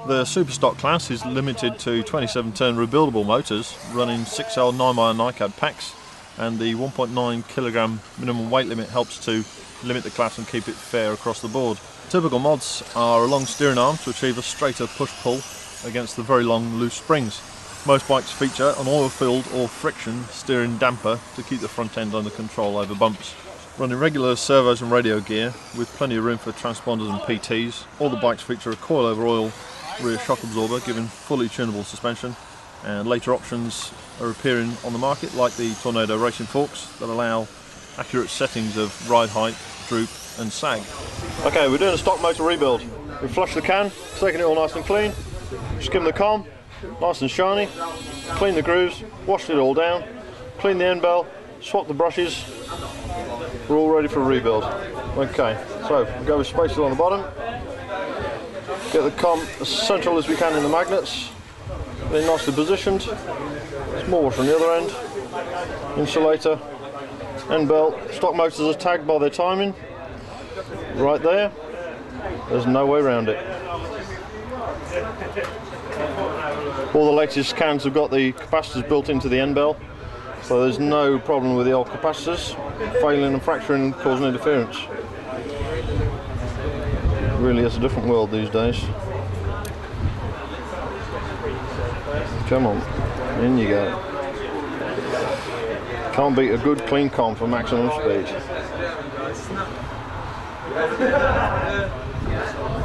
The Superstock class is limited to 27-turn rebuildable motors running 6L 9mm NiCad packs, and the 1.9 kilogram minimum weight limit helps to limit the class and keep it fair across the board. Typical mods are a long steering arm to achieve a straighter push-pull against the very long loose springs. Most bikes feature an oil-filled or friction steering damper to keep the front end under control over bumps. Running regular servos and radio gear with plenty of room for transponders and PTs, all the bikes feature a coil-over-oil rear shock absorber giving fully tunable suspension, and later options are appearing on the market like the Tornado racing forks that allow accurate settings of ride height, droop and sag. Okay, we're doing a stock motor rebuild. We flushed the can, taking it all nice and clean, skim the com, nice and shiny, clean the grooves, washed it all down, clean the end bell, swap the brushes. We're all ready for a rebuild. Okay, so go with spacers on the bottom, get the com as central as we can in the magnets, they're nicely positioned, small washer on the other end, insulator, end belt. Stock motors are tagged by their timing, right there, there's no way around it. All the latest cans have got the capacitors built into the end bell, so there's no problem with the old capacitors failing and fracturing and causing interference. It really is a different world these days. Come on, in you go. Can't beat a good clean com for maximum speed.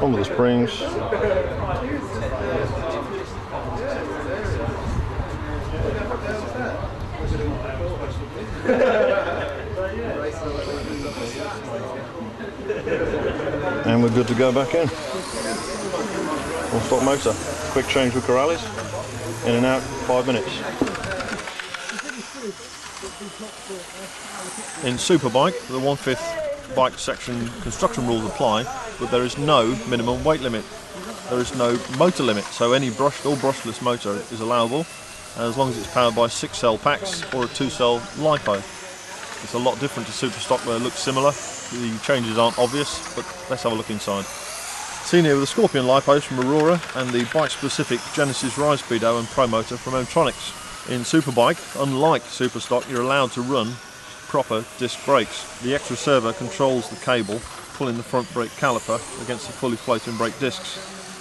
On with the springs. And we're good to go back in. On stock motor. Quick change with Corrales. In and out, 5 minutes. In Superbike, the 1/5 bike section construction rules apply, but there is no minimum weight limit. There is no motor limit, so any brushed or brushless motor is allowable, as long as it's powered by 6-cell packs or a 2-cell LiPo. It's a lot different to Superstock where it looks similar. The changes aren't obvious, but let's have a look inside. Seen here with the Scorpion LiPos from Aurora and the bike-specific Genesis Ride Speedo and Pro Motor from M-Tronics. In Superbike, unlike Superstock, you're allowed to run proper disc brakes. The extra servo controls the cable pulling the front brake caliper against the fully floating brake discs.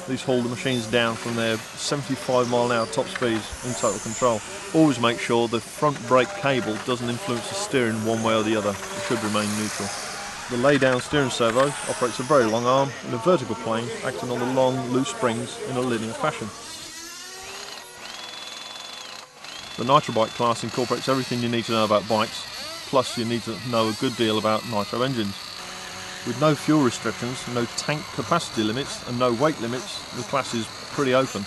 These haul the machines down from their 75-mile-an-hour top speeds in total control. Always make sure the front brake cable doesn't influence the steering one way or the other. It should remain neutral. The lay-down steering servo operates a very long arm in a vertical plane, acting on the long, loose springs in a linear fashion. The Nitrobike class incorporates everything you need to know about bikes, plus you need to know a good deal about nitro engines. With no fuel restrictions, no tank capacity limits and no weight limits, the class is pretty open.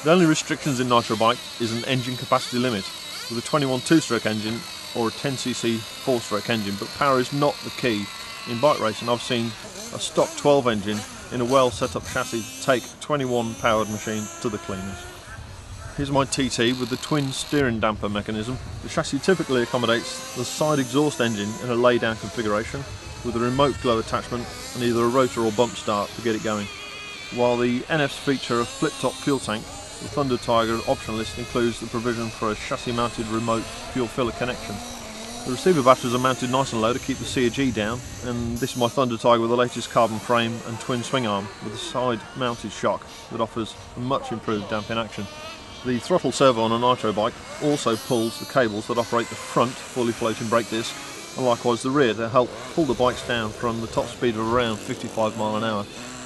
The only restrictions in Nitrobike is an engine capacity limit, with a 21 2-stroke engine or a 10cc 4-stroke engine, but power is not the key. In bike racing, I've seen a stock 12 engine in a well set up chassis take 21 powered machine to the cleaners. Here's my TT with the twin steering damper mechanism. The chassis typically accommodates the side exhaust engine in a lay down configuration with a remote glow attachment and either a rotor or bump start to get it going. While the NFs feature a flip top fuel tank, the Thunder Tiger option list includes the provision for a chassis mounted remote fuel filler connection. The receiver batteries are mounted nice and low to keep the CG down, and this is my Thunder Tiger with the latest carbon frame and twin swing arm with a side mounted shock that offers a much improved damping action. The throttle servo on a Nitro bike also pulls the cables that operate the front fully floating brake disc, and likewise the rear, to help pull the bikes down from the top speed of around 55 miles an hour.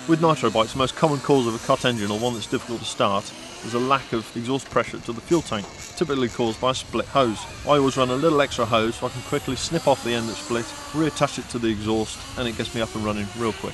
With Nitro bikes, the most common cause of a cut engine, or one that's difficult to start, is a lack of exhaust pressure to the fuel tank, typically caused by a split hose. I always run a little extra hose so I can quickly snip off the end that's split, reattach it to the exhaust, and it gets me up and running real quick.